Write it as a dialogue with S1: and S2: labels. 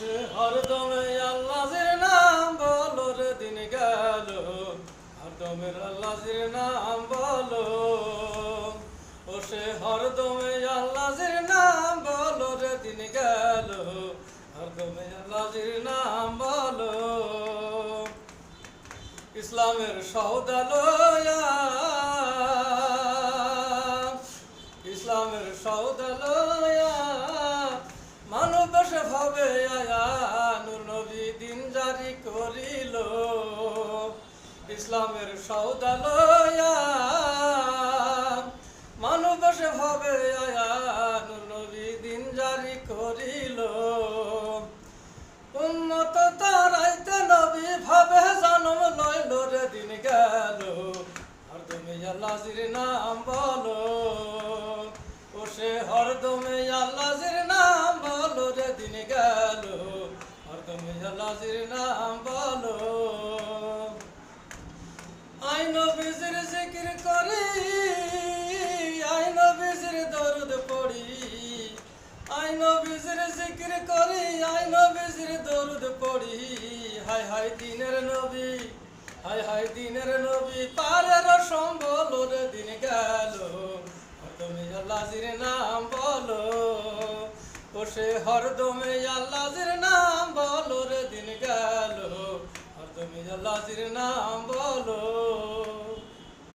S1: সে হরদমে আল্লাহর নাম বলো রে দিন গেল, হরদমের আল্লাহর নাম বলো। ও সে হরদমে আল্লাহর নাম বলো রে দিন গেল, হরদমে আল্লাহর নাম বলো। ইসলামের সওদা লয়া, ইসলামের সওদা লয়া মানব ভাবে আয়া নূর নবী দিন জারি করিল। ইসলামের সওদা লয়া মানব ভাবে আয়া নূর নবী দিন জারি করিল। উম্মত তারাইতে নবী ভাবে জন্ম লইল রে দিন গেল, হরদমে আল্লাহর নাম বলো। ও সে হরদমে আল্লাহর নাম বলো রে দিন গেল, হরদমে আল্লাহর নাম বলো। আই নবীর জিকির করি, আই নবীর দরুদ পড়ি, আই নবীর জিকির করি, আই নবীর দরুদ পড়ি। হায় হায় দিনের নবী, হায় হায় দিনের নবী পারের সম্বল রে দিন গেল, হরদমে আল্লাহর নাম বলো। ও সে হরদমে আল্লাহর নাম বলো রে দিন গেল, হরদমে আল্লাহর নাম বলো।